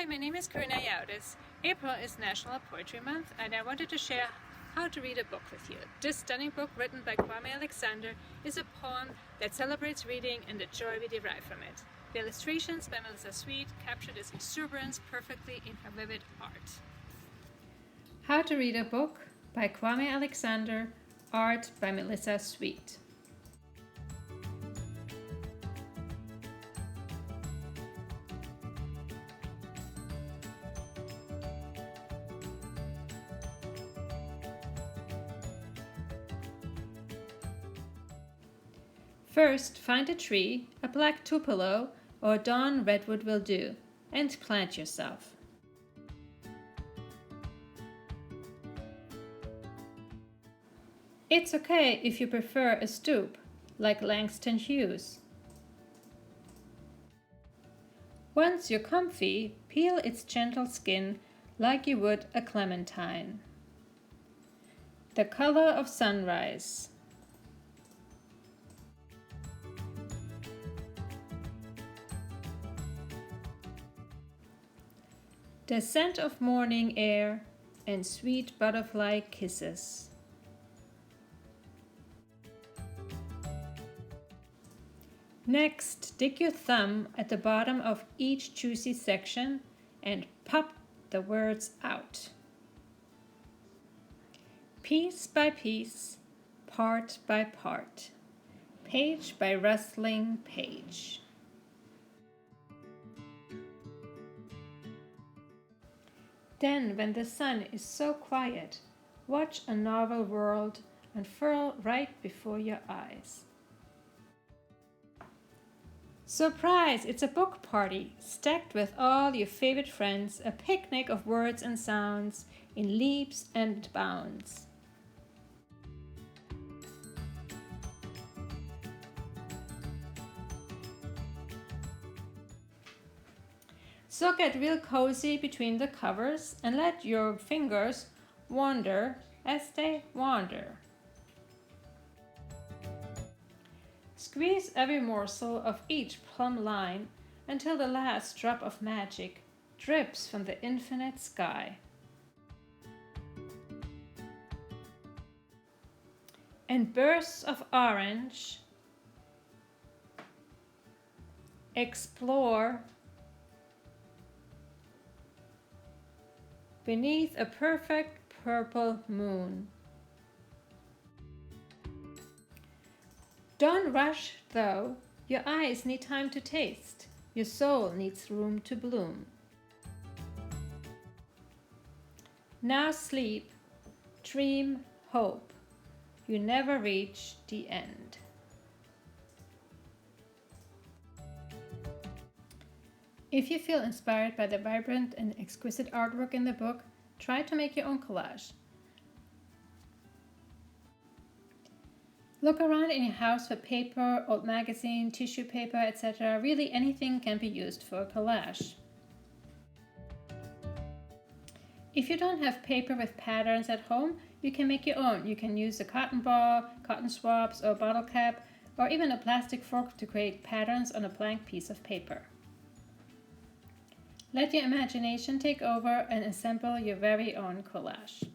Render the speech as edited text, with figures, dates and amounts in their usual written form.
Hi, my name is Karina Yaudis. April is National Poetry Month, and I wanted to share how to read a book with you. This stunning book, written by Kwame Alexander, is a poem that celebrates reading and the joy we derive from it. The illustrations by Melissa Sweet capture this exuberance perfectly in her vivid art. How to Read a Book by Kwame Alexander, art by Melissa Sweet. First, find a tree, a black tupelo or dawn redwood will do, and plant yourself. It's okay if you prefer a stoop, like Langston Hughes. Once you're comfy, peel its gentle skin like you would a clementine. The color of sunrise. The scent of morning air and sweet butterfly kisses. Next, dig your thumb at the bottom of each juicy section and pop the words out. Piece by piece, part by part, page by rustling page. Then, when the sun is so quiet, watch a novel world unfurl right before your eyes. Surprise! It's a book party, stacked with all your favorite friends, a picnic of words and sounds in leaps and bounds. So get real cozy between the covers and let your fingers wander as they wander. Squeeze every morsel of each plumb line until the last drop of magic drips from the infinite sky. And bursts of orange explore beneath a perfect purple moon. Don't rush, though. Your eyes need time to taste. Your soul needs room to bloom. Now sleep, dream, hope. You never reach the end. If you feel inspired by the vibrant and exquisite artwork in the book, try to make your own collage. Look around in your house for paper, old magazine, tissue paper, etc. Really anything can be used for a collage. If you don't have paper with patterns at home, you can make your own. You can use a cotton ball, cotton swabs, or a bottle cap, or even a plastic fork to create patterns on a blank piece of paper. Let your imagination take over and assemble your very own collage.